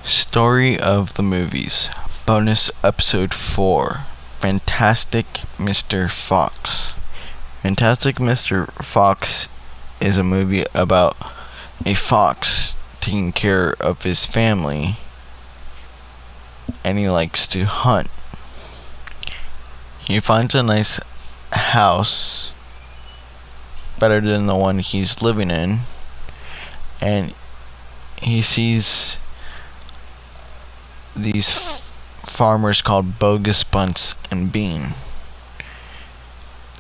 Story of the Movies, Bonus Episode 4, Fantastic Mr. Fox. Fantastic Mr. Fox is a movie about a fox taking care of his family, and he likes to hunt. He finds a nice house, better than the one he's living in, and he sees these farmers called Bogus, Bunce, and Bean,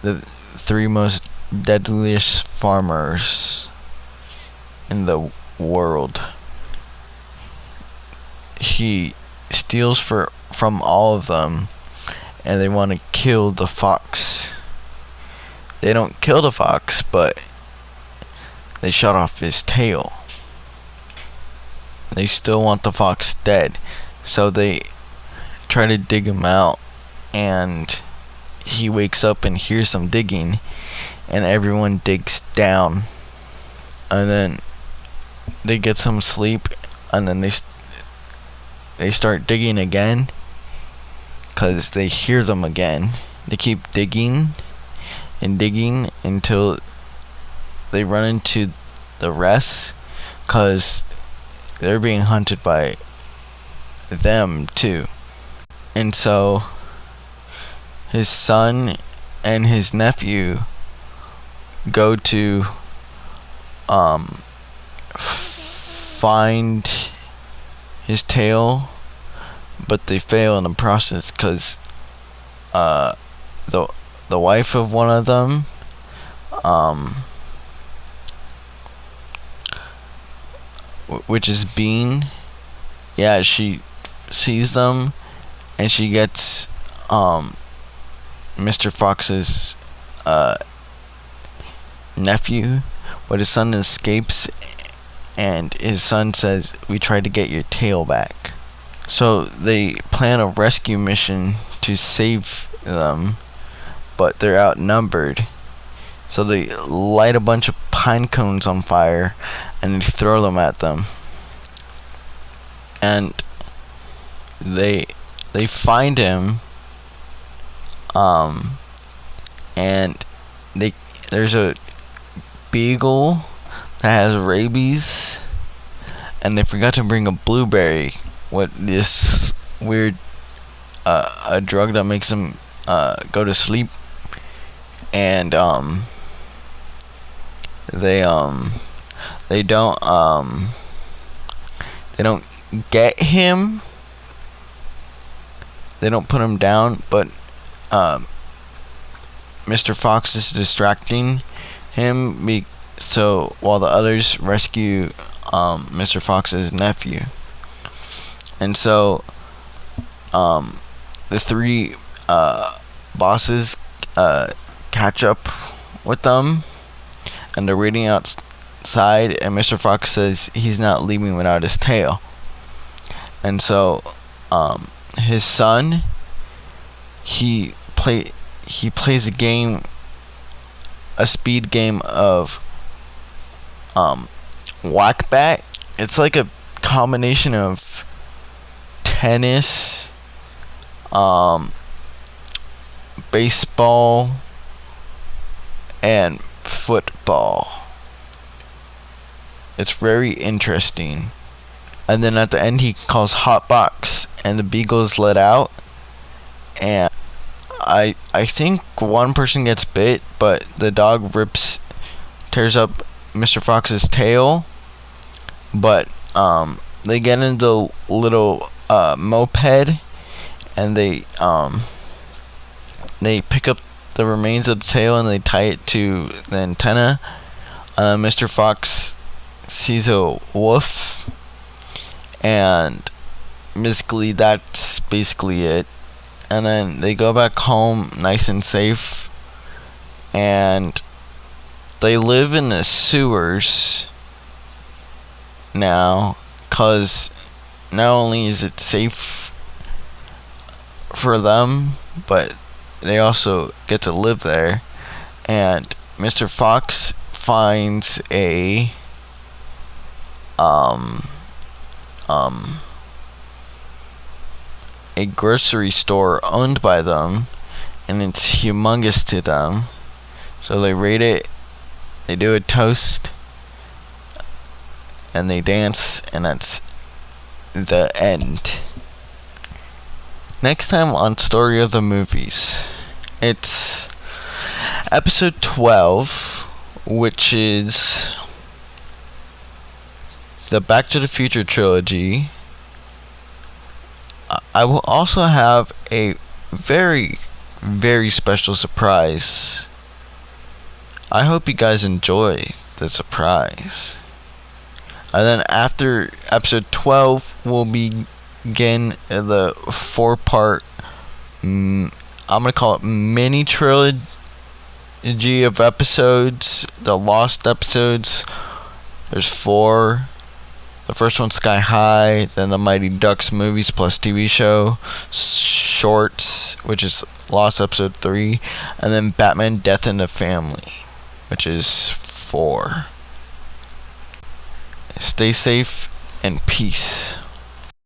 the three most deadliest farmers in the world. He steals from all of them, and they want to kill the fox. They don't kill the fox, but they shut off his tail. They still want the fox dead, so they try to dig him out, and he wakes up and hears them digging, and everyone digs down, and then they get some sleep, and then they start digging again, because they hear them again. They keep digging and digging until they run into the rest, because they're being hunted by them too. And so his son and his nephew go to find his tail, but they fail in the process because the wife of one of them which is Bean, she sees them, and she gets Mr. Fox's nephew, but his son escapes, and his son says, "We tried to get your tail back." So they plan a rescue mission to save them, but they're outnumbered. So they light a bunch of pine cones on fire, and they throw them at them. And they find him, and there's a beagle that has rabies, and they forgot to bring a blueberry, this weird a drug that makes them go to sleep, and they don't get him. They don't put him down, but Mr. Fox is distracting him, so while the others rescue Mr. Fox's nephew. And so the three bosses catch up with them, and they're waiting outside, and Mr. Fox says he's not leaving without his tail. And so his son, he plays a speed game of whack-bat. It's like a combination of tennis, baseball, and football. It's very interesting. And then at the end, he calls hotbox, and the beagle is let out, and I think one person gets bit, but the dog tears up Mr. Fox's tail, but they get into the little moped, and they pick up the remains of the tail, and they tie it to the antenna. Mr. Fox sees a wolf, and that's basically it. And then they go back home nice and safe, and they live in the sewers now, because not only is it safe for them, but they also get to live there. And Mr. Fox finds a a grocery store owned by them, and it's humongous to them. So they rate it, they do a toast, and they dance, and that's the end. Next time on Story of the Movies, it's episode 12, which is the Back to the Future trilogy. I will also have a very, very special surprise. I hope you guys enjoy the surprise. And then after episode 12, we'll begin the 4-part, I'm going to call it mini trilogy of episodes, the lost episodes. There's 4. The first one's Sky High, then the Mighty Ducks movies plus TV show, Shorts, which is Lost episode 3, and then Batman Death in the Family, which is 4. Stay safe and peace.